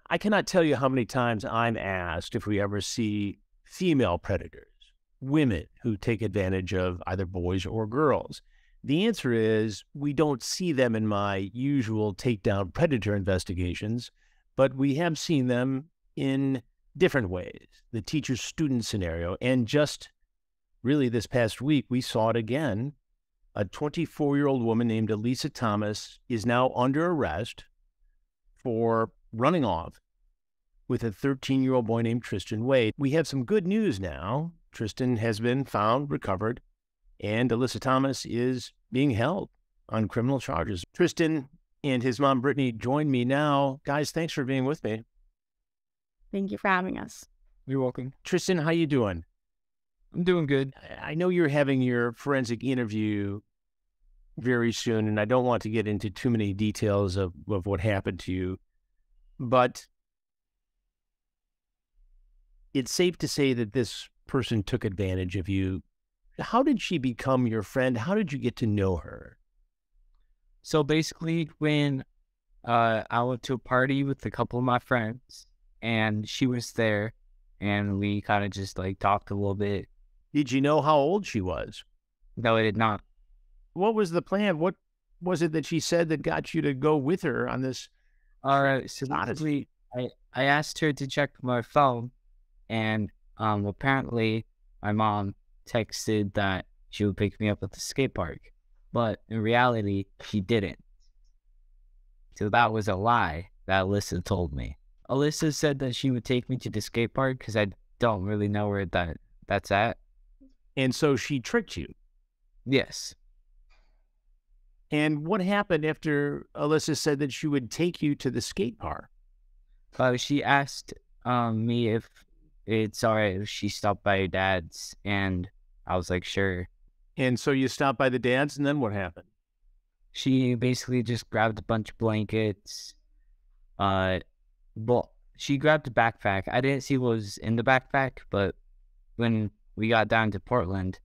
I cannot tell you how many times I'm asked if we ever see female predators, women who take advantage of either boys or girls. The answer is we don't see them in my usual takedown predator investigations, but we have seen them in different ways. The teacher-student scenario, and just really this past week, we saw it again. A 24-year-old woman named Elisa Thomas is now under arrest for running off with a 13-year-old boy named Tristan Wade. We have some good news now. Tristan has been found, recovered, and Elisa Thomas is being held on criminal charges. Tristan and his mom, Brittany, join me now. Guys, thanks for being with me. Thank you for having us. You're welcome. Tristan, how you doing? I'm doing good. I know you're having your forensic interview very soon, and I don't want to get into too many details of what happened to you, but it's safe to say that this person took advantage of you. How did she become your friend? How did you get to know her? So basically, when I went to a party with a couple of my friends, and she was there, and we kind of just like talked a little bit. Did you know how old she was? No, I did not. What was the plan? What was it that she said that got you to go with her on this? All right, so basically, I asked her to check my phone, and apparently my mom texted that she would pick me up at the skate park, but in reality, she didn't. So that was a lie that Alyssa told me. Alyssa said that she would take me to the skate park because I don't really know where that's at. And so she tricked you. Yes. And what happened after Alyssa said that she would take you to the skate park? She asked me if it's all right if she stopped by your dad's, and I was like, sure. And so you stopped by the dad's, and then what happened? She basically just grabbed a bunch of blankets. Well, she grabbed a backpack. I didn't see what was in the backpack, but when we got down to Portland,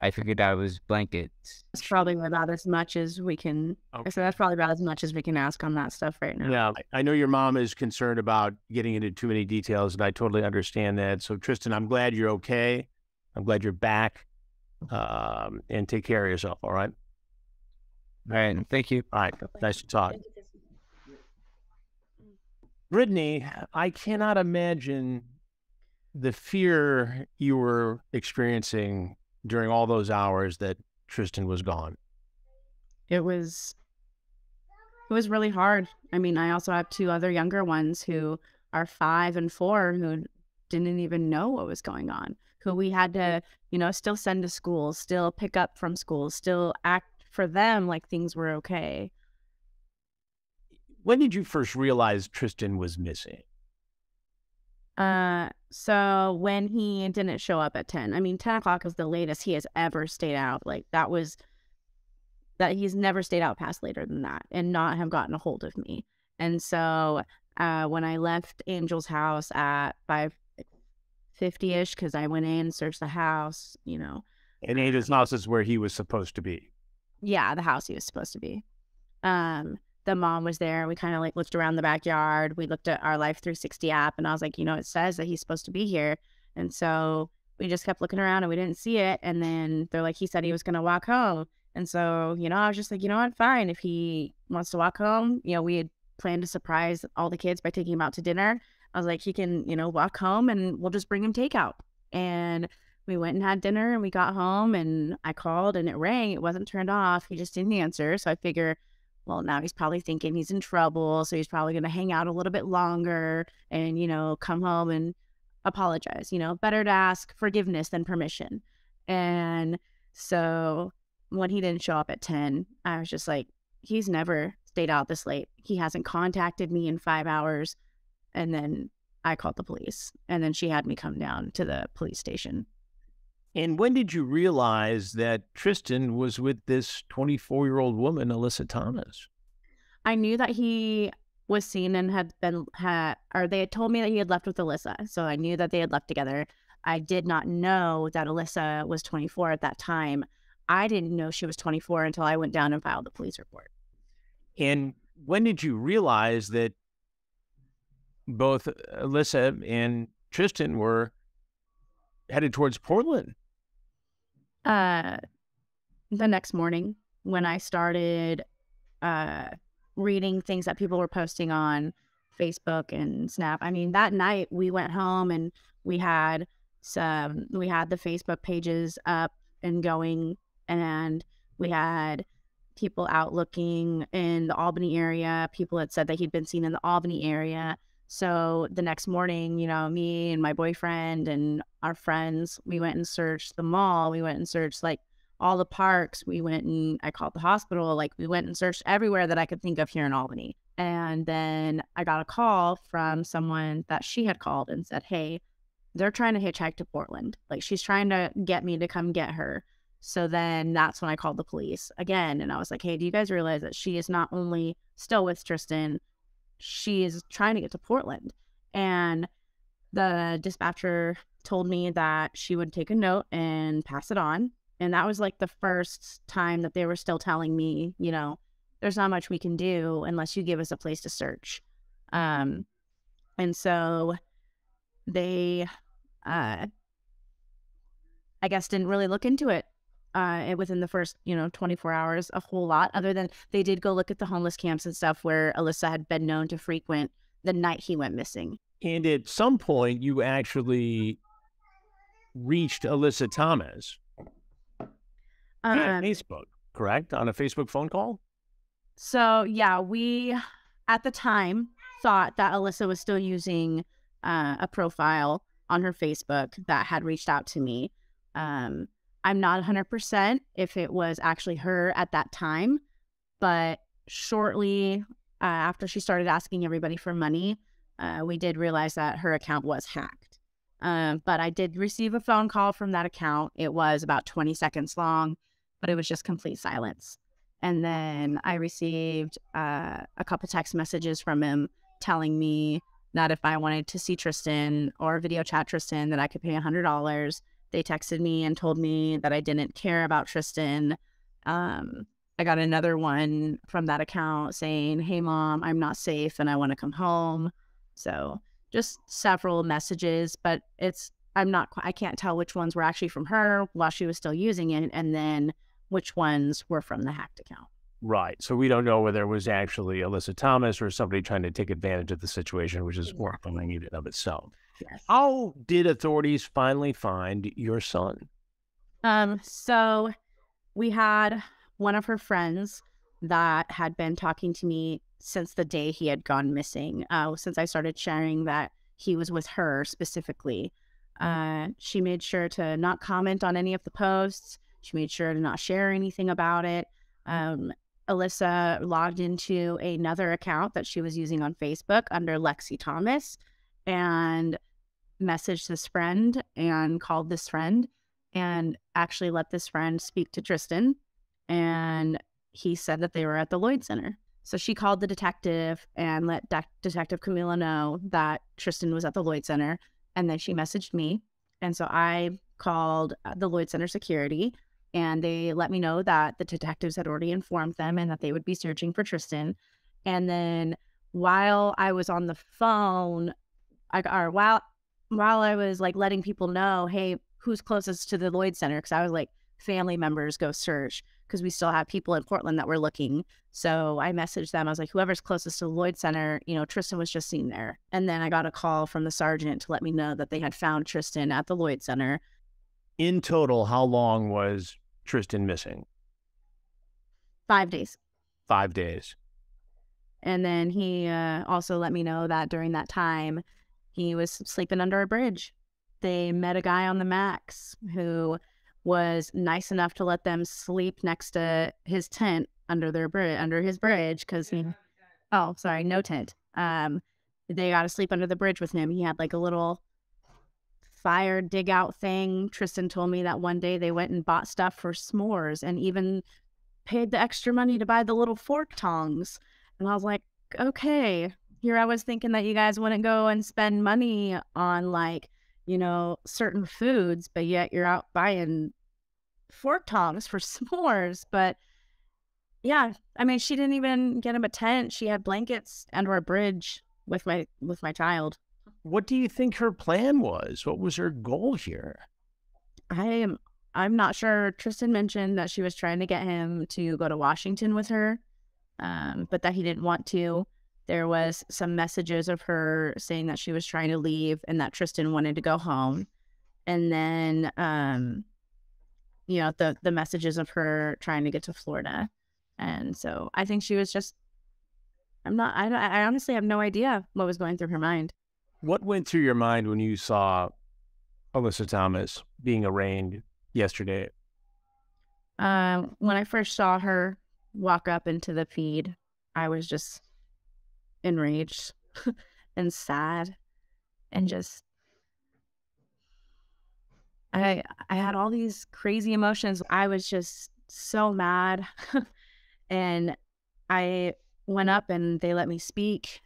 I figured out it was blankets. That's probably about as much as we can. Okay. So that's probably about as much as we can ask on that stuff right now. Yeah, I know your mom is concerned about getting into too many details, and I totally understand that. So, Tristan, I'm glad you're okay. I'm glad you're back. And take care of yourself, all right? All right, thank you. All right, nice to talk. Brittany, I cannot imagine the fear you were experiencing during all those hours that Tristan was gone. It was really hard. I mean, I also have two other younger ones who are 5 and 4 who didn't even know what was going on, who we had to, still send to school, still pick up from school, still act for them like things were okay. When did you first realize Tristan was missing? So when he didn't show up at 10, 10 o'clock is the latest he has ever stayed out. Like that he's never stayed out past later than that and not have gotten a hold of me. And so, when I left Angel's house at 5:50-ish, cause I went in, searched the house, And Angel's house is where he was supposed to be. Yeah, the house he was supposed to be. The mom was there. We kind of like looked around the backyard. We looked at our Life 360 app, and I was like, it says that he's supposed to be here. And so we just kept looking around and we didn't see it. And then they're like, he said he was going to walk home. And so, I was just like, what, fine. If he wants to walk home, we had planned to surprise all the kids by taking him out to dinner. I was like, he can, walk home and we'll just bring him takeout. And we went and had dinner and we got home and I called and it rang. It wasn't turned off. He just didn't answer. So I figure, well, now he's probably thinking he's in trouble. So he's probably going to hang out a little bit longer and, come home and apologize. Better to ask forgiveness than permission. And so when he didn't show up at 10, I was just like, he's never stayed out this late. He hasn't contacted me in 5 hours. And then I called the police. And then she had me come down to the police station. And when did you realize that Tristan was with this 24-year-old woman, Alyssa Thomas? I knew that he was seen and they had told me that he had left with Alyssa. So I knew that they had left together. I did not know that Alyssa was 24 at that time. I didn't know she was 24 until I went down and filed the police report. And when did you realize that both Alyssa and Tristan were headed towards Portland. The next morning when I started reading things that people were posting on Facebook and Snap. I mean, that night we went home and we had the Facebook pages up and going, and we had people out looking in the Albany area. People had said that he'd been seen in the Albany area. So the next morning, you know, me and my boyfriend and our friends, we went and searched the mall. We went and searched like all the parks. We went and I called the hospital. Like we went and searched everywhere that I could think of here in Albany. And then I got a call from someone that she had called and said, hey, they're trying to hitchhike to Portland. Like she's trying to get me to come get her. So then that's when I called the police again. And I was like, hey, do you guys realize that she is not only still with Tristan, she is trying to get to Portland? And the dispatcher told me that she would take a note and pass it on. And that was like the first time that they were still telling me, you know, there's not much we can do unless you give us a place to search. And so they, I guess, didn't really look into it within the first, 24 hours, a whole lot, other than they did go look at the homeless camps and stuff where Alyssa had been known to frequent the night he went missing. And at some point, you actually reached Alyssa Thomas via Facebook, correct? On a Facebook phone call? So, yeah, we, at the time, thought that Alyssa was still using a profile on her Facebook that had reached out to me. I'm not 100% if it was actually her at that time, but shortly after she started asking everybody for money, we did realize that her account was hacked. But I did receive a phone call from that account. It was about 20 seconds long, but it was just complete silence. And then I received a couple text messages from him telling me that if I wanted to see Tristan or video chat Tristan, that I could pay $100. They texted me and told me that I didn't care about Tristan. I got another one from that account saying, hey, Mom, I'm not safe and I want to come home. So just several messages, but I can't tell which ones were actually from her while she was still using it, and then which ones were from the hacked account. Right. So we don't know whether it was actually Alyssa Thomas or somebody trying to take advantage of the situation, which is horrifying in and of itself. Yes. How did authorities finally find your son? So we had one of her friends that had been talking to me since the day he had gone missing, since I started sharing that he was with her specifically. She made sure to not comment on any of the posts. She made sure to not share anything about it. Alyssa logged into another account that she was using on Facebook under Lexi Thomas and messaged this friend and called this friend and actually let this friend speak to Tristan. And he said that they were at the Lloyd Center. So she called the detective and let Detective Camila know that Tristan was at the Lloyd Center. And then she messaged me. And so I called the Lloyd Center security, and they let me know that the detectives had already informed them and that they would be searching for Tristan. And then while I was on the phone, while I was like letting people know, hey, who's closest to the Lloyd Center? Because I was like, family members go search, because we still have people in Portland that were looking. So I messaged them. I was like, whoever's closest to the Lloyd Center, Tristan was just seen there. And then I got a call from the sergeant to let me know that they had found Tristan at the Lloyd Center. In total, how long was Tristan missing? 5 days. 5 days. And then he also let me know that during that time, he was sleeping under a bridge. They met a guy on the Max who was nice enough to let them sleep next to his tent under his bridge, because no tent. They got to sleep under the bridge with him. He had like a little fire dig out thing. Tristan told me that one day they went and bought stuff for s'mores and even paid the extra money to buy the little fork tongs. And I was like, okay, here I was thinking that you guys wouldn't go and spend money on like, certain foods, but yet you're out buying fork tongs for s'mores. But yeah, I mean, she didn't even get him a tent. She had blankets under a bridge with my child. What do you think her plan was? What was her goal here? I'm not sure. Tristan mentioned that she was trying to get him to go to Washington with her, but that he didn't want to. There was some messages of her saying that she was trying to leave and that Tristan wanted to go home. And then, the messages of her trying to get to Florida. And so I think she was just, I honestly have no idea what was going through her mind. What went through your mind when you saw Alyssa Thomas being arraigned yesterday? When I first saw her walk up into the feed, I was just enraged and sad and just I had all these crazy emotions. I was just so mad. And I went up and they let me speak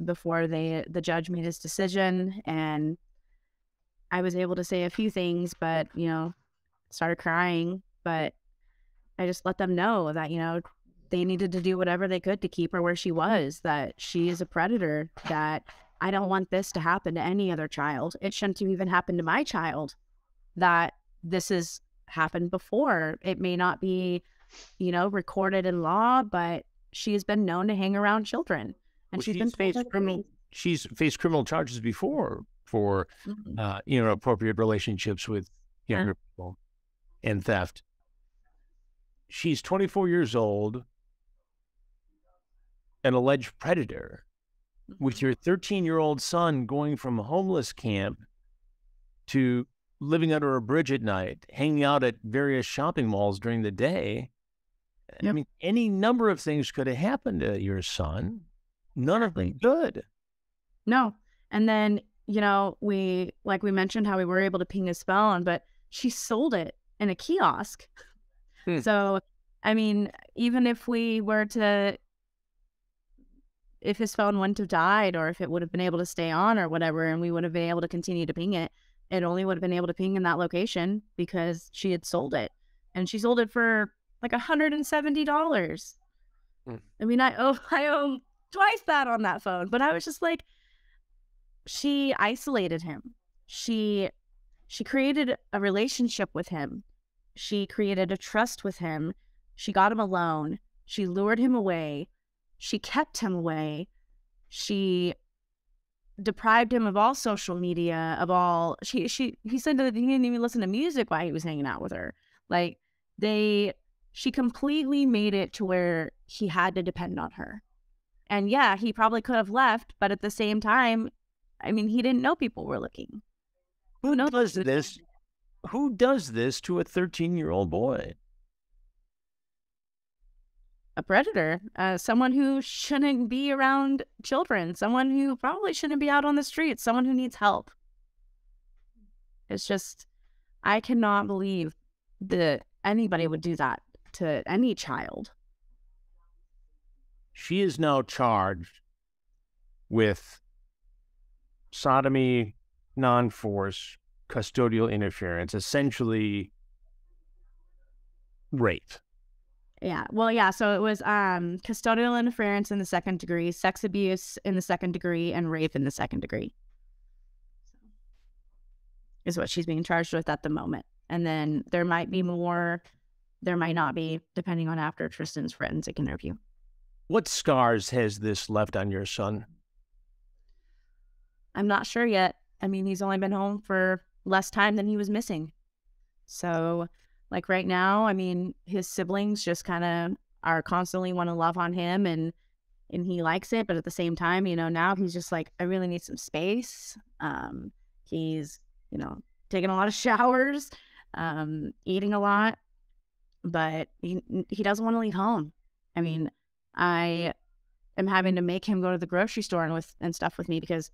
before the judge made his decision, and I was able to say a few things, but started crying. But I just let them know that they needed to do whatever they could to keep her where she was, that she is a predator, that I don't want this to happen to any other child. It shouldn't have even happened to my child, that this has happened before. It may not be, recorded in law, but she has been known to hang around children. And she's faced criminal charges before for inappropriate relationships with younger people and theft. She's 24 years old, an alleged predator, with your 13-year-old son going from a homeless camp to living under a bridge at night, hanging out at various shopping malls during the day. Yep. I mean, any number of things could have happened to your son. None of them good. No. And then, we mentioned how we were able to ping his phone, but she sold it in a kiosk. So, I mean, even if if his phone wouldn't have died, or if it would have been able to stay on or whatever, and we would have been able to continue to ping it, it only would have been able to ping in that location because she had sold it. And she sold it for like $170. I mean, I owe twice that on that phone. But I was just like, she isolated him. She created a relationship with him. She created a trust with him. She got him alone. She lured him away. She kept him away. She deprived him of all social media, of all, he said that he didn't even listen to music while he was hanging out with her. Like, she completely made it to where he had to depend on her. And yeah, he probably could have left, but at the same time, I mean, he didn't know people were looking. Who does this? Who does this to a 13-year-old boy? A predator, someone who shouldn't be around children, someone who probably shouldn't be out on the streets, someone who needs help. It's just, I cannot believe that anybody would do that to any child. She is now charged with sodomy, non-force, custodial interference, essentially rape. Yeah. Well, yeah. So it was custodial interference in the second degree, sex abuse in the second degree, and rape in the second degree. Is what she's being charged with at the moment. And then there might be more, there might not be, depending on after Tristan's forensic interview. What scars has this left on your son? I'm not sure yet. I mean, he's only been home for less time than he was missing. So, like right now, I mean, his siblings just kind of are constantly want to love on him, and he likes it. But at the same time, now he's just like, I really need some space. He's, taking a lot of showers, eating a lot, but he doesn't want to leave home. I mean, I am having to make him go to the grocery store and stuff with me because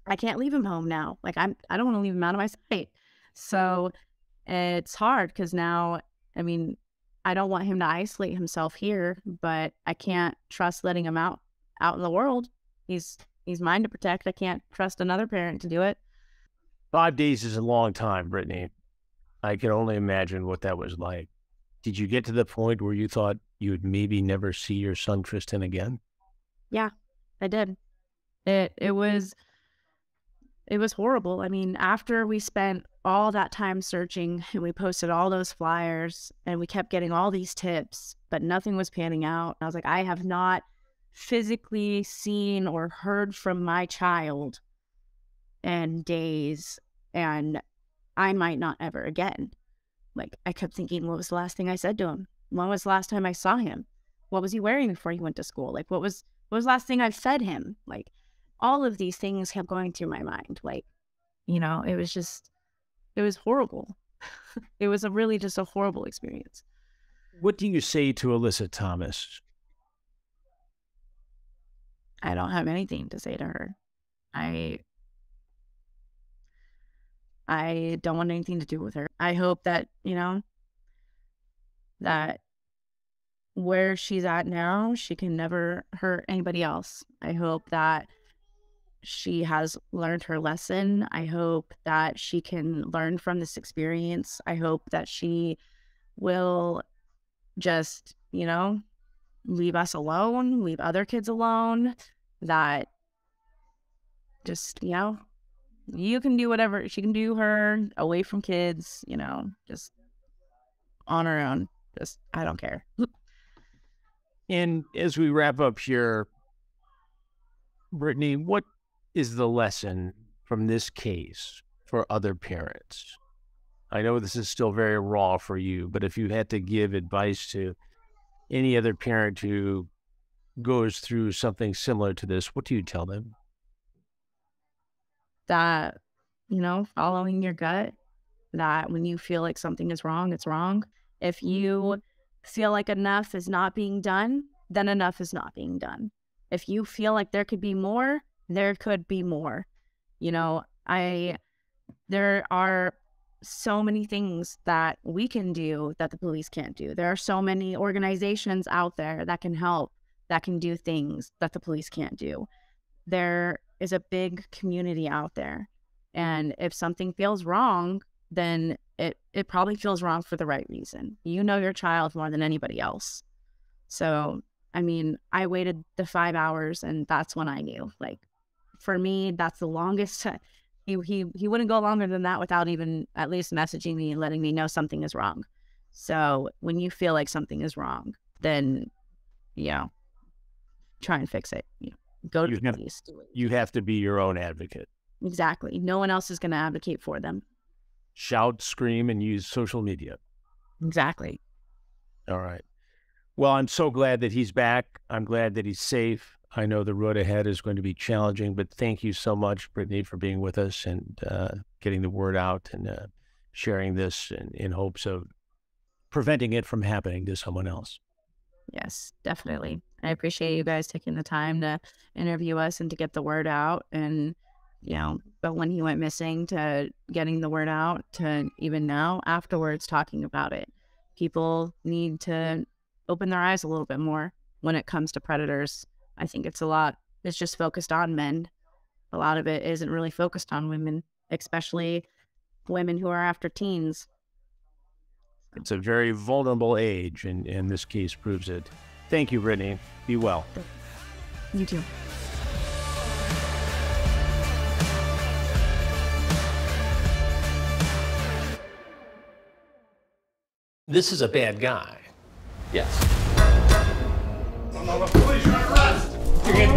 I can't leave him home now. Like, I don't want to leave him out of my sight. So it's hard because now, I mean, I don't want him to isolate himself here, but I can't trust letting him out in the world. He's mine to protect. I can't trust another parent to do it. 5 days is a long time, Brittany. I can only imagine what that was like. Did you get to the point where you thought you would maybe never see your son Tristan again? Yeah, I did. It was horrible. I mean, after we spent all that time searching and we posted all those flyers and we kept getting all these tips, but nothing was panning out. I was like, I have not physically seen or heard from my child in days, and I might not ever again. Like, I kept thinking, what was the last thing I said to him? When was the last time I saw him? What was he wearing before he went to school? Like, what was the last thing I fed him? Like, all of these things kept going through my mind. Like, it was horrible. It was really just a horrible experience. What do you say to Alyssa Thomas? I don't have anything to say to her. I don't want anything to do with her. I hope that, that where she's at now, she can never hurt anybody else. I hope that she has learned her lesson. I hope that she can learn from this experience. I hope that she will just, leave us alone, leave other kids alone, that just, you can do whatever. She can do her away from kids, just on her own. Just, I don't care. And as we wrap up here, Brittany, what is the lesson from this case for other parents? I know this is still very raw for you, but if you had to give advice to any other parent who goes through something similar to this, what do you tell them? That, following your gut, that when you feel like something is wrong, it's wrong. If you feel like enough is not being done, then enough is not being done. If you feel like there could be more, there could be more. There are so many things that we can do that the police can't do. There are so many organizations out there that can help, that can do things that the police can't do. There is a big community out there. And if something feels wrong, then it probably feels wrong for the right reason. You know your child more than anybody else. So, I mean, I waited the 5 hours and that's when I knew. Like, for me, that's the longest. He wouldn't go longer than that without even at least messaging me and letting me know something is wrong. So when you feel like something is wrong, then, try and fix it. Go to the police. You have to be your own advocate. Exactly. No one else is going to advocate for them. Shout, scream, and use social media. Exactly. All right. Well, I'm so glad that he's back. I'm glad that he's safe. I know the road ahead is going to be challenging, but thank you so much, Brittany, for being with us and getting the word out and sharing this in hopes of preventing it from happening to someone else. Yes, definitely. I appreciate you guys taking the time to interview us and to get the word out. And, but when he went missing, to getting the word out, to even now afterwards talking about it, people need to open their eyes a little bit more when it comes to predators. I think it's just focused on men. A lot of it isn't really focused on women, especially women who are after teens. It's a very vulnerable age, and this case proves it. Thank you, Brittany. Be well. You too. This is a bad guy. Yes. Police, you're under arrest! You're getting